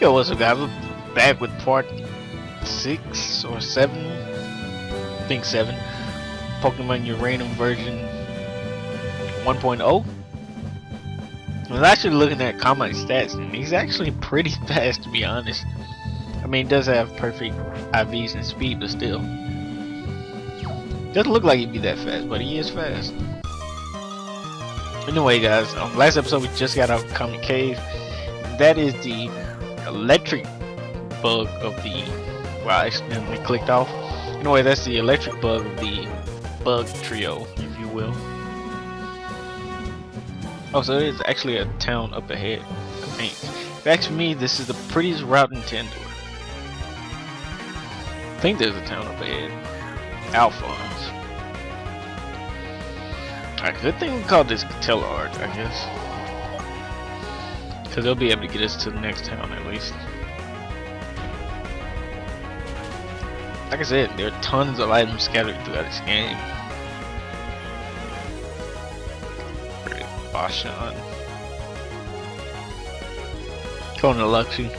Yo, what's up guys? We're back with part 6 or 7, I think 7, Pokemon Uranium version 1.0. I was actually looking at Combine stats and he's actually pretty fast, to be honest. I mean, he does have perfect IVs and speed, but still. Doesn't look like he'd be that fast, but he is fast. Anyway guys, last episode we just got out of Comet Cave. That is the electric bug of the, well, I accidentally clicked off. Anyway, that's the electric bug of the bug trio, if you will. Oh, so there's actually a town up ahead. I mean, if you ask me, this is the prettiest route in Tendor. I think there's a town up ahead. Alphonse. Alright, good thing we call this Art, I guess. Because they'll be able to get us to the next town at least. Like I said, there are tons of items scattered throughout this game. Great, Bashan. Going to Luxie.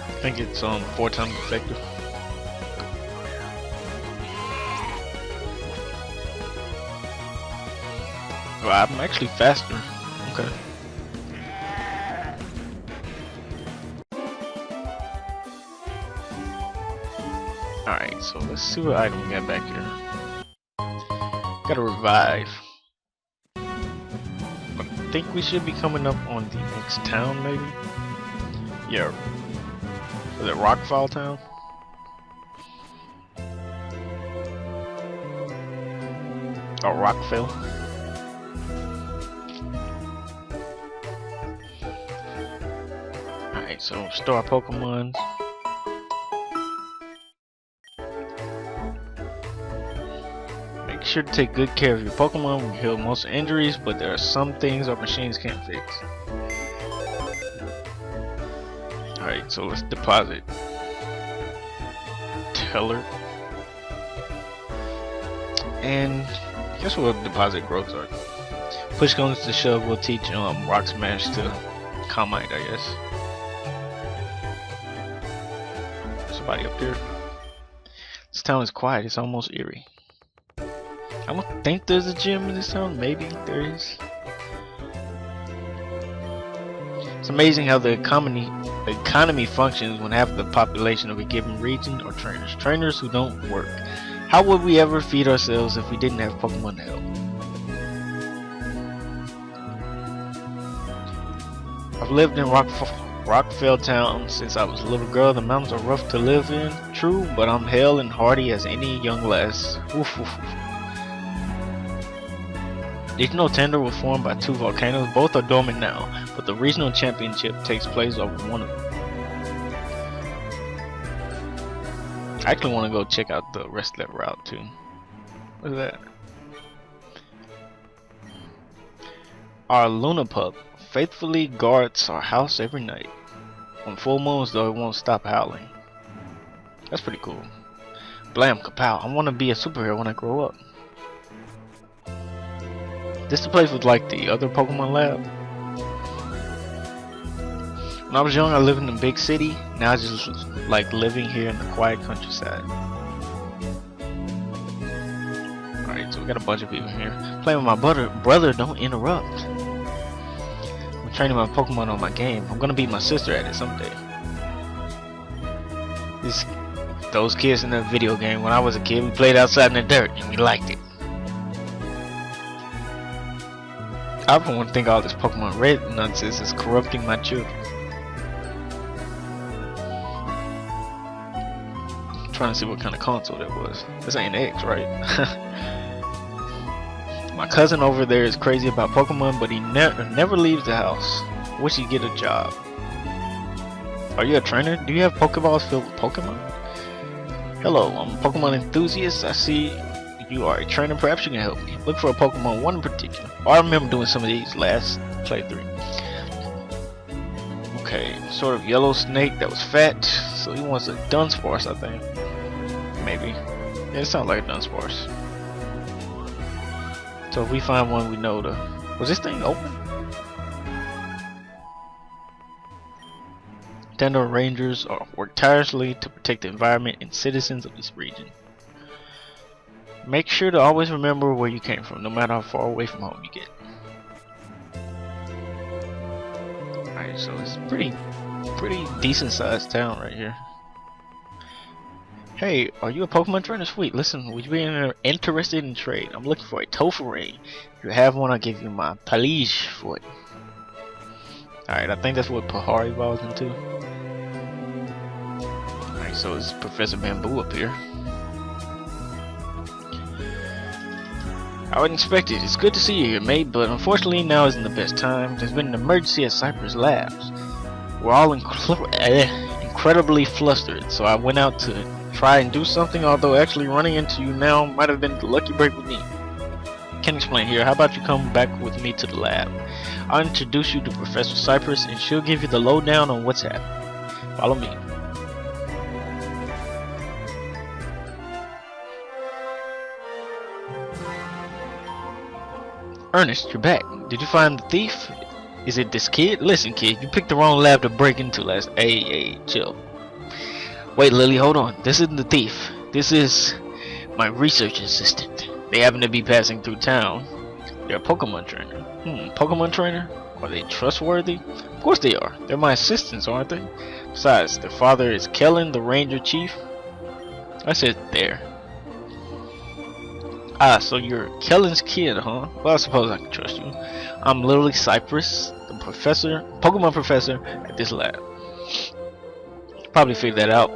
I think it's 4 times effective. Well, I'm actually faster. Okay. Alright, so let's see what item we got back here. Gotta revive. I think we should be coming up on the next town, maybe? Yeah. Was it Rockfall Town? Or Rockville? Alright, so store our Pokemon. Make sure to take good care of your Pokemon. We heal most injuries, but there are some things our machines can't fix. Alright, so let's deposit. Teller. And I guess we'll deposit Growth Art. Push comes to shove, we'll teach Rock Smash to Combine, I guess. Somebody up here. This town is quiet, it's almost eerie. I don't think there's a gym in this town, maybe there is. It's amazing how the economy functions when half the population of a given region are trainers. Trainers who don't work. How would we ever feed ourselves if we didn't have Pokemon to help? I've lived in Rockville Town since I was a little girl. The mountains are rough to live in, true, but I'm hale and hearty as any young lass. Oof, oof, oof. Did you know Tender was formed by 2 volcanoes? Both are dormant now, but the regional championship takes place over one of them. I actually want to go check out the rest of that route too. What is that? Our Luna pup faithfully guards our house every night. On full moons though, it won't stop howling. That's pretty cool. Blam kapow, I want to be a superhero when I grow up. This the place with like the other Pokemon lab. When I was young I lived in a big city. Now I just like living here in the quiet countryside. Alright, so we got a bunch of people here. Playing with my brother, don't interrupt. I'm training my Pokemon on my game. I'm gonna beat my sister at it someday. Those kids in that video game, when I was a kid, we played outside in the dirt and we liked it. I don't want to think all this Pokemon Red nonsense is corrupting my children. I'm trying to see what kind of console that was. This ain't X, right? My cousin over there is crazy about Pokemon, but he never leaves the house. Wish he'd get a job. Are you a trainer? Do you have Pokeballs filled with Pokemon? Hello, I'm a Pokemon enthusiast. I see you are a trainer. Perhaps you can help me. Look for a Pokemon, one in particular. Oh, I remember doing some of these last playthrough. Okay, sort of yellow snake that was fat. So he wants a Dunsparce, I think. Maybe. Yeah, it sounds like a Dunsparce. So if we find one, we know the. Was this thing open? Tandor Rangers work tirelessly to protect the environment and citizens of this region. Make sure to always remember where you came from, no matter how far away from home you get. Alright, so it's pretty decent sized town right here. Hey, are you a Pokemon trainer? Sweet. Listen, would you be interested in trade? I'm looking for a Tofurane. If you have one, I'll give you my Palige for it. Alright, I think that's what Pahari evolves into. Alright, so it's Professor Bamboo up here. I wouldn't expect it. It's good to see you here, mate, but unfortunately now isn't the best time. There's been an emergency at Cypress Labs. We're all incredibly flustered, so I went out to try and do something, although actually running into you now might have been the lucky break with me. Can't explain here. How about you come back with me to the lab? I'll introduce you to Professor Cypress and she'll give you the lowdown on what's happening. Follow me. Ernest, you're back. Did you find the thief? Is it this kid? Listen, kid, you picked the wrong lab to break into last. Hey, chill. Wait, Lily, hold on. This isn't the thief. This is my research assistant. They happen to be passing through town. They're a Pokemon trainer. Pokemon trainer? Are they trustworthy? Of course they are. They're my assistants, aren't they? Besides, their father is Kellen, the ranger chief. I said there. Ah, so you're Kellen's kid, huh? Well, I suppose I can trust you. I'm literally Cypress, the professor, Pokemon professor at this lab. Probably figured that out.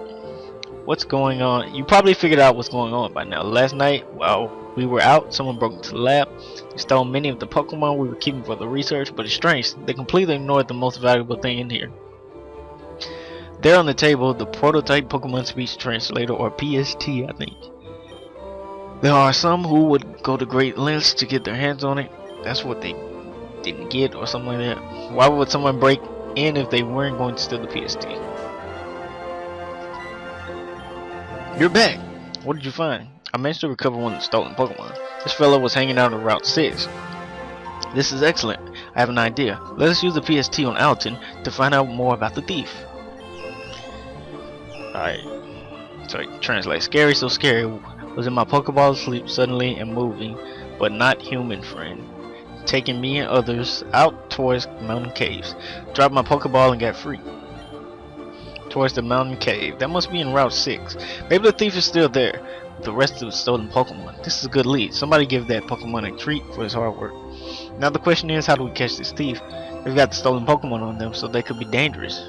What's going on? You probably figured out what's going on by now. Last night, while we were out, someone broke into the lab. They stole many of the Pokemon we were keeping for the research, but it's strange. They completely ignored the most valuable thing in here. There on the table, the prototype Pokemon speech translator, or PST, I think. There are some who would go to great lengths to get their hands on it. That's what they didn't get, or something like that. Why would someone break in if they weren't going to steal the PST? You're back. What did you find? I managed to recover one of the stolen Pokemon. This fellow was hanging out on Route 6. This is excellent. I have an idea. Let us use the PST on Alton to find out more about the thief. Alright. Sorry, translate. Scary, so scary. Was in my Pokeball asleep suddenly and moving, but not human friend. Taking me and others out towards mountain caves. Dropped my Pokeball and got free. Towards the mountain cave. That must be in Route 6. Maybe the thief is still there with the rest of the stolen Pokemon. This is a good lead. Somebody give that Pokemon a treat for his hard work. Now the question is, how do we catch this thief? They've got the stolen Pokemon on them, so they could be dangerous.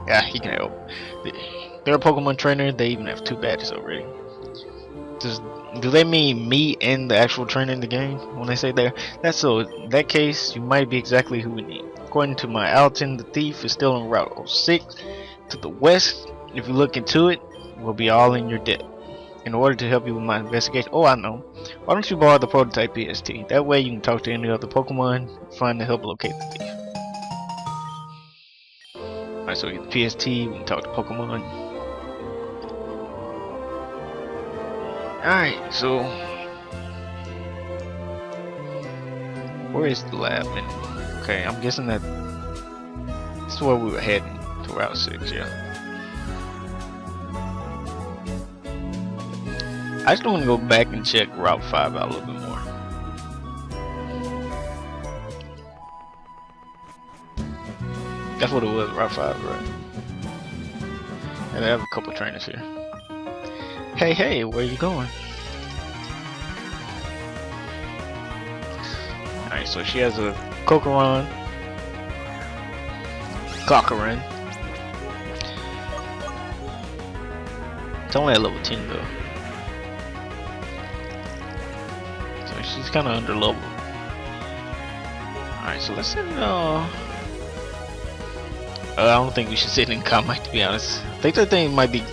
Yeah, he can help. They're a Pokemon trainer. They even have 2 badges already. Do they mean me and the actual trainer in the game when they say there? That's so. In that case, you might be exactly who we need. According to my Alton, the thief is still on Route 06 to the west. If you look into it, we'll be all in your debt. In order to help you with my investigation, oh, I know. Why don't you borrow the prototype PST? That way you can talk to any other Pokemon, find to help locate the thief. Alright, so we get the PST. We can talk to Pokemon. Alright, so where is the lab? And okay, I'm guessing that this is where we were heading, to Route 6, yeah. I just want to go back and check Route 5 out a little bit more. That's what it was, Route 5, right? And they have a couple trainers here. Hey, where you going? Alright, so she has a Cocoran. It's only at level 10 though. So she's kinda under level. Alright, so let's send I don't think we should sit in combat, to be honest. I think that thing might be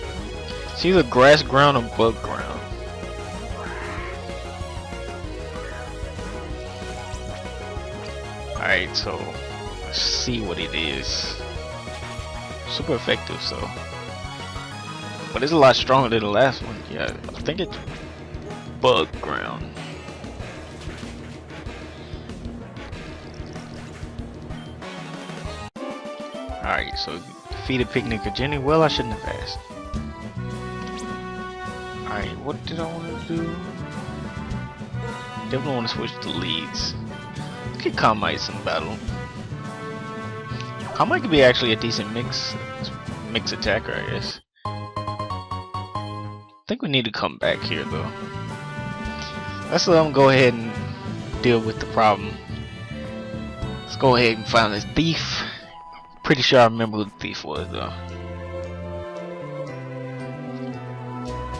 either grass ground or bug ground. Alright, so let's see what it is. Super effective, so. But it's a lot stronger than the last one. Yeah, I think it's bug ground. Alright, so defeated Picnic or Jenny. Well, I shouldn't have asked. Alright, what did I want to do? Definitely want to switch to leads. Let's get Calmite some battle. Calmite could be actually a decent mix attacker, I guess. I think we need to come back here though. Let's let them go ahead and deal with the problem. Let's go ahead and find this thief. Pretty sure I remember who the thief was though.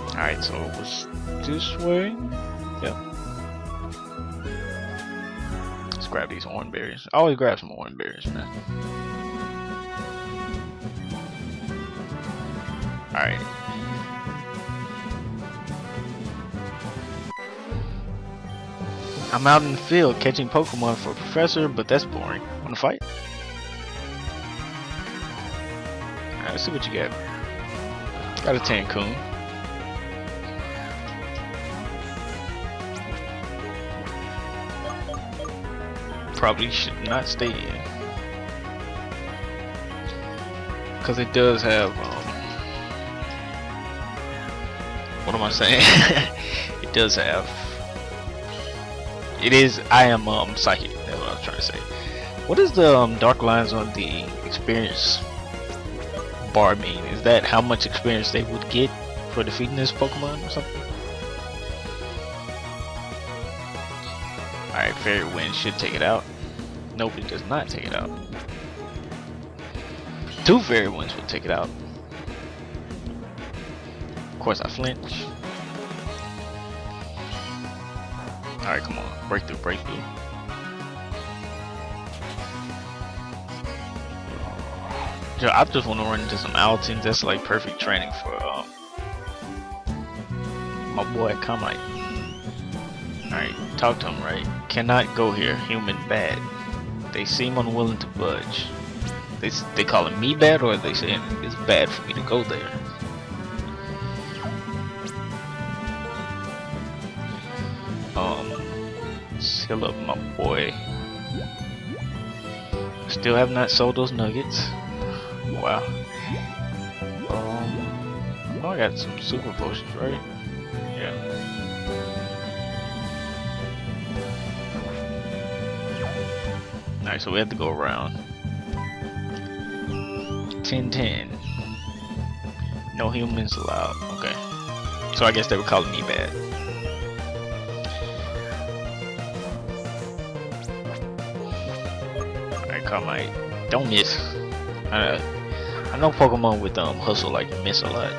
Alright, so it was this way. Yep. Let's grab these orange berries. I always grab some orange berries, man. Alright. I'm out in the field catching Pokemon for a professor, but that's boring. Wanna fight? Alright, let's see what you got. Got a Tancoon. Probably should not stay in. Because it does have, what am I saying? It does have. I am psychic. That's what I was trying to say. What is the dark lines on the experience bar mean? Is that how much experience they would get for defeating this Pokemon or something? Alright, Fairy Wind should take it out. Nope, it does not take it out. 2 Fairy Winds would take it out. Of course I flinch. Alright, come on. Breakthrough, breakthrough. I just want to run into some Altins. That's like perfect training for my boy Kamite. Alright, talk to him, right? Cannot go here. Human bad. They seem unwilling to budge. They calling me bad, or are they saying it's bad for me to go there? Let's heal up my boy. Still have not sold those nuggets. Wow. Oh, I got some super potions, right? Yeah. Alright, so we have to go around. 10-10. No humans allowed. Okay. So I guess they were calling me bad. Alright, Carmite. Don't miss. I know Pokemon with hustle like miss a lot.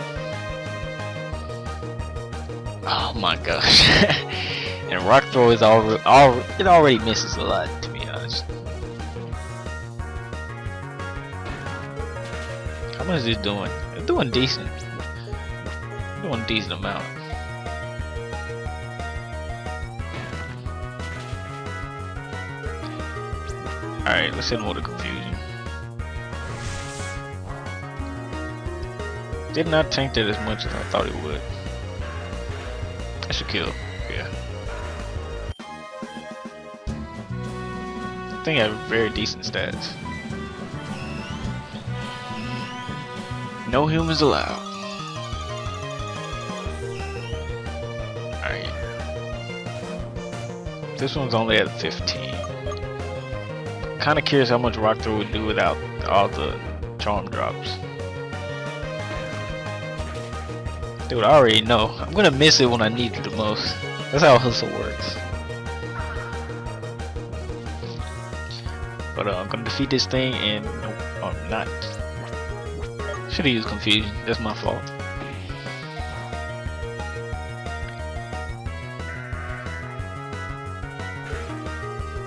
Oh my gosh. And Rock Throw is already misses a lot, to be honest. How much is it doing? It's doing decent. Doing a decent amount. Alright, let's hit him with a confusion. Did not tank it as much as I thought it would. I should kill. Yeah. I think I have very decent stats. No humans allowed. Alright. This one's only at 15. Kinda curious how much Rock Throw would do without all the charm drops. Dude, I already know. I'm gonna miss it when I need it the most. That's how hustle works. But I'm gonna defeat this thing and nope, I'm not. Should've used confusion. That's my fault.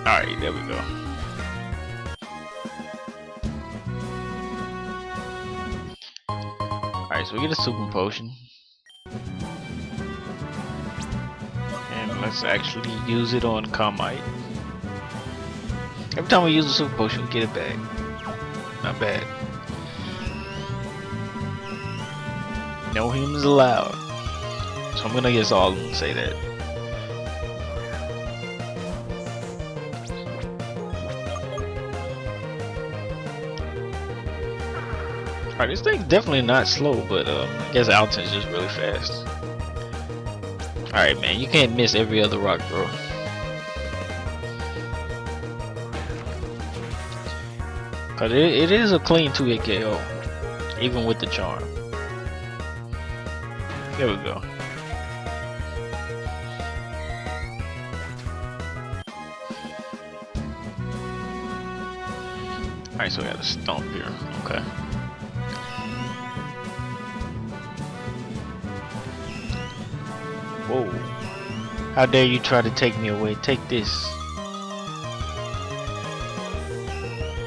Alright, there we go. Alright, so we get a super potion. And let's actually use it on Carmite. Every time we use a super potion, we get it back. Not bad. No humans allowed. So I'm gonna guess all of them say that. Alright, this thing's definitely not slow, but I guess Alton's just really fast. Alright, man, you can't miss every other rock, bro. Cause it is a clean 2-hit KO, even with the charm. There we go. Alright, so we got a stomp here. Okay. Whoa. How dare you try to take me away? Take this.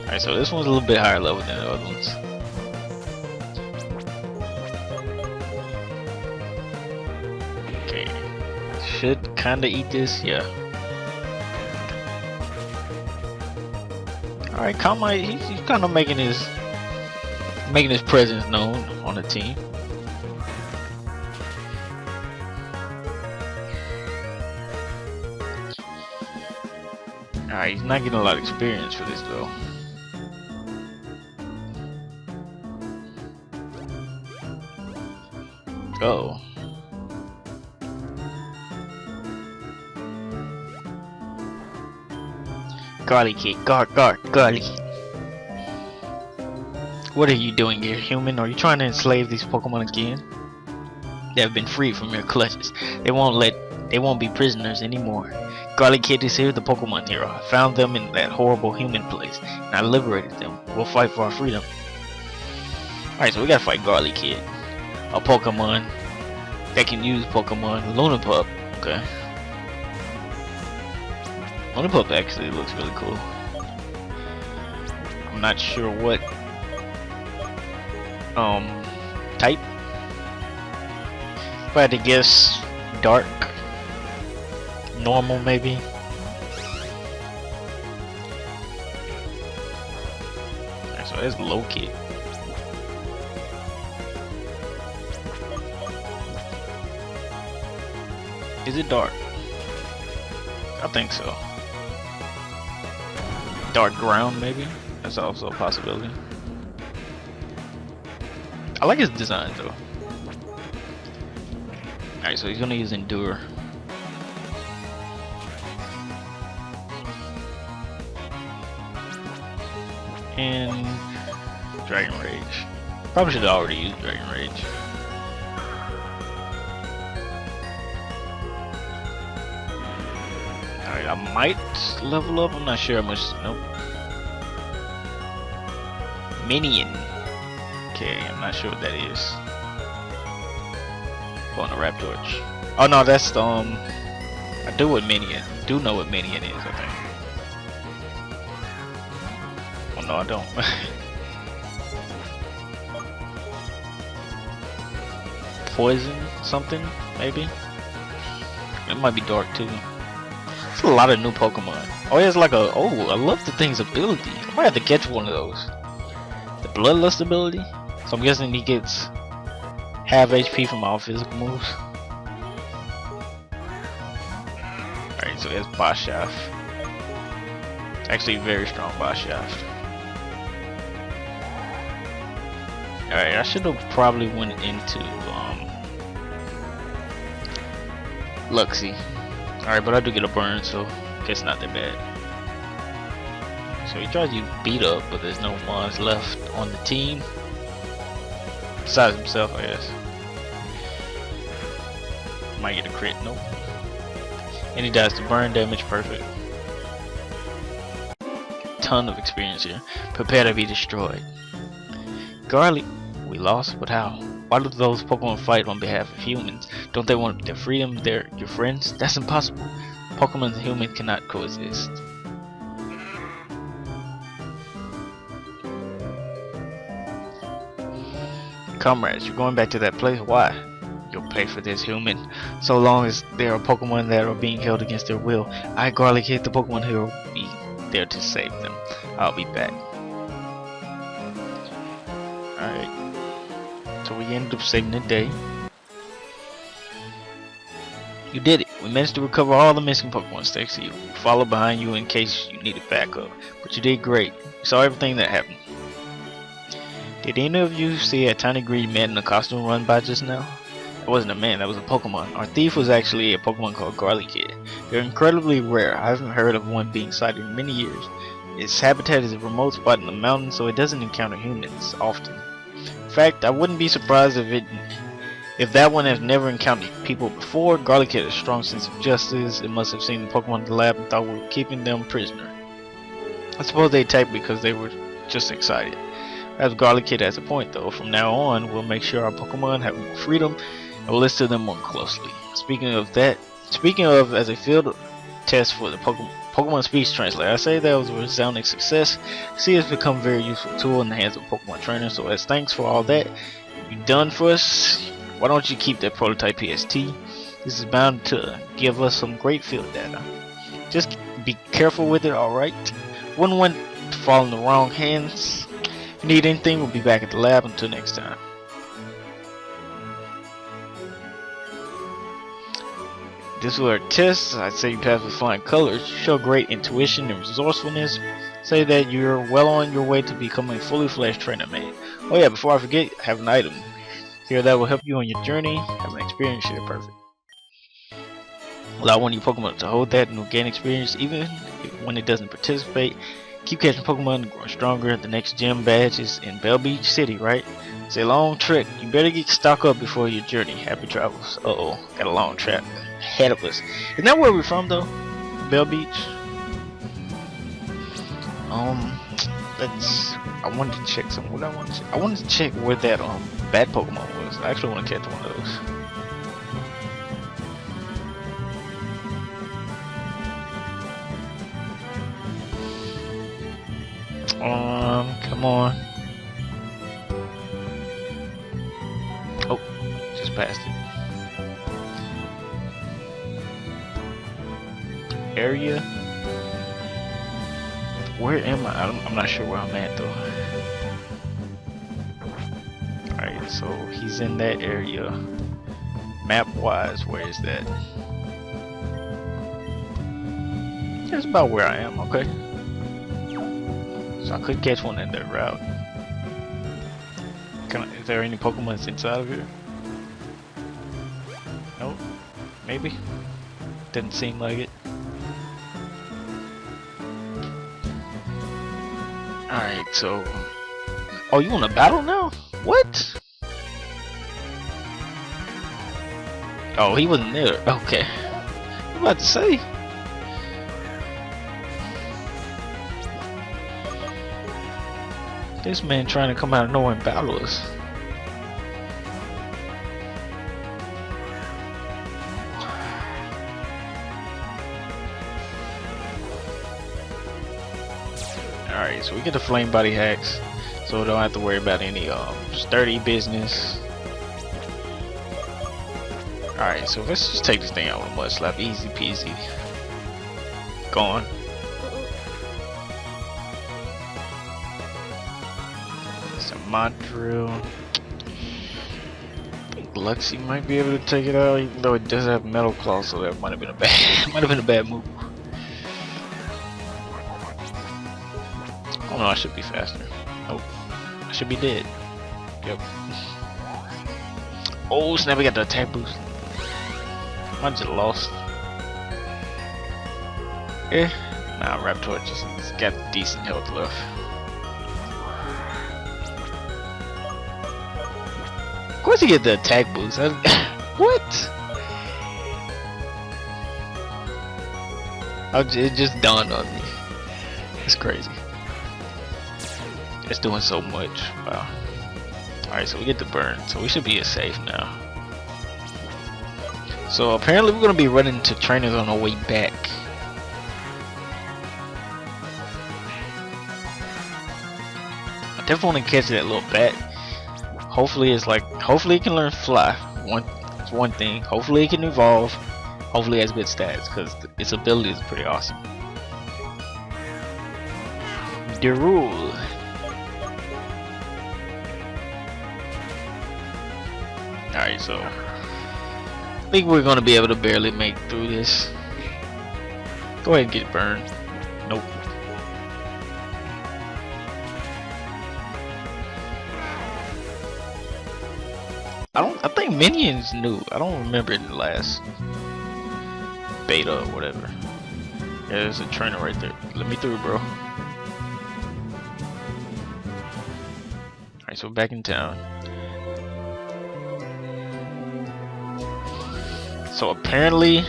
Alright, so this one's a little bit higher level than the other ones. Okay. Should kinda eat this, yeah. Alright, Kama, he's kinda making his presence known on the team. Alright, he's not getting a lot of experience for this though. Uh-oh. Garlikid, Garlikid. What are you doing here, human? Are you trying to enslave these Pokemon again? They have been freed from your clutches. They won't be prisoners anymore. Garlikid is here, the Pokemon hero. I found them in that horrible human place, and I liberated them. We'll fight for our freedom. Alright, so we gotta fight Garlikid, a Pokemon that can use Pokemon Lunapup. Okay. Lunapup actually looks really cool. I'm not sure what type. If I had to guess, dark, normal maybe. Alright, so that's low kid. Is it dark? I think so. Dark ground maybe? That's also a possibility. I like his design though. Alright, so he's gonna use Endure. And Dragon Rage. Probably should have already used Dragon Rage. Alright, I might level up, I'm not sure how much. Nope. Minion. Okay, I'm not sure what that is. Going to Raptorch. Oh no, that's I do what Minion. Do know what Minion is, I think. Oh no, I don't. Poison something, maybe? It might be dark too. It's a lot of new Pokemon. Oh, he has like a, oh, I love the thing's ability. I might have to catch one of those. The Bloodlust ability. So I'm guessing he gets half HP from all physical moves. Alright, so that's Boss Shaft. Actually very strong Boss Shaft. Alright, I should have probably went into Luxie. Alright, but I do get a burn, so I guess not that bad. So he tries to beat up, but there's no ones left on the team. Besides himself, I guess. Might get a crit, nope. And he does the burn damage, perfect. Ton of experience here. Prepare to be destroyed. Garlic, we lost, but how? Why do those Pokemon fight on behalf of humans? Don't they want their freedom? They're your friends? That's impossible. Pokemon and humans cannot coexist. Comrades, you're going back to that place? Why? You'll pay for this, human. So long as there are Pokemon that are being held against their will, I, Garlikid, the Pokemon hero, will be there to save them. I'll be back. Alright. So we ended up saving the day. You did it. We managed to recover all the missing Pokemon thanks to you. We followed behind you in case you needed backup. But you did great. You saw everything that happened. Did any of you see a tiny green man in a costume run by just now? It wasn't a man, that was a Pokemon. Our thief was actually a Pokemon called Garlikid. They're incredibly rare. I haven't heard of one being sighted in many years. Its habitat is a remote spot in the mountains, so it doesn't encounter humans often. In fact, I wouldn't be surprised if that one has never encountered people before. Garlikid has a strong sense of justice. It must have seen the Pokemon in the lab and thought we were keeping them prisoner. I suppose they attacked because they were just excited. As Garlikid has a point though, from now on we'll make sure our Pokemon have more freedom and we'll listen to them more closely. Speaking of, as a field test for the Pokemon speech translator, I say that was a resounding success. See, it's become a very useful tool in the hands of Pokemon trainers, so as thanks for all that you've done for us, why don't you keep that prototype PST? This is bound to give us some great field data. Just be careful with it, alright? Wouldn't want to fall in the wrong hands. If you need anything, we'll be back at the lab. Until next time. This was our test. I'd say you passed with flying colors. You show great intuition and resourcefulness. Say that you're well on your way to becoming a fully fledged trainer man. Oh yeah, before I forget, I have an item here that will help you on your journey. Have an experience share, perfect. Allow one of your Pokemon to hold that and will gain experience even when it doesn't participate. Keep catching Pokemon and growing stronger. The next gym badge is in Bell Beach City, right? It's a long trek. You better get stock up before your journey. Happy travels. Uh-oh, got a long trek ahead of us. Isn't that where we're from though? Bell Beach? I wanted to check some. What I wanted to check? I wanted to check where that bad Pokemon was. I actually want to catch one of those. Come on. Oh, just passed it. Area. Where am I? I'm not sure where I'm at though. Alright, so he's in that area. Map wise, where is that? That's about where I am, okay. So I could catch one in that route. Is there any Pokemon inside of here? Nope. Maybe. Doesn't seem like it. Alright, so... Oh, you want to battle now? What? Oh, he wasn't there. Okay. I'm about to say. This man trying to come out of nowhere and battle us. Alright, so we get the flame body hacks, so we don't have to worry about any sturdy business. Alright, so let's just take this thing out with a mud slap. Easy peasy. Gone. Drill. I think Luxie might be able to take it out, even though it does have metal claws, so that might have been a bad move. Oh no, I should be faster. Nope, I should be dead. Yep. Oh snap! We got the attack boost. I just lost. Nah, Raptor just got decent health left. Of course you get the attack boost. What? It just dawned on me. It's crazy. It's doing so much. Wow. Alright, so we get the burn. So we should be safe now. So apparently we're going to be running into trainers on our way back. I definitely want to catch that little bat. Hopefully it can learn fly. That's one thing. Hopefully it can evolve. Hopefully it has good stats because its ability is pretty awesome. Derule. Alright, so I think we're gonna be able to barely make through this. Go ahead and get burned. Nope. I think Minions new. I don't remember in the last beta or whatever. Yeah, there's a trainer right there. Let me through, bro. Alright, so we're back in town. So apparently,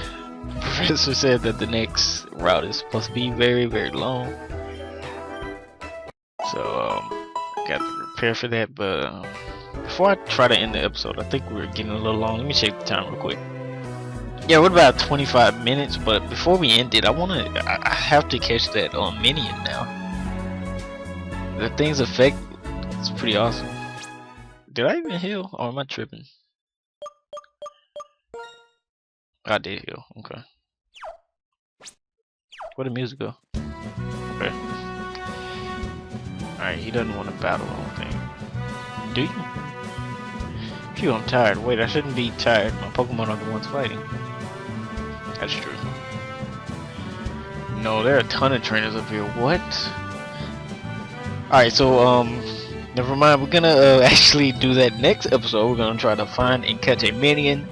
Professor said that the next route is supposed to be very, very long. So, got to prepare for that. But before I try to end the episode, I think we're getting a little long. Let me check the time real quick. Yeah, we're about 25 minutes. But before we end it, I have to catch that Minion now. The thing's effect is pretty awesome. Did I even heal, or am I tripping? I did heal. Okay. Where'd the music go? Okay. Alright, he doesn't want to battle, I don't think. Do you? Phew, I'm tired. Wait, I shouldn't be tired. My Pokemon are the ones fighting. That's true. No, there are a ton of trainers up here. What? Alright, so, never mind. We're gonna actually do that next episode. We're gonna try to find and catch a Minion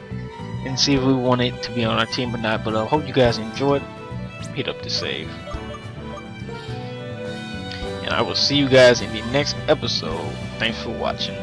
and see if we want it to be on our team or not. But I hope you guys enjoyed. Hit up the save. And I will see you guys in the next episode. Thanks for watching.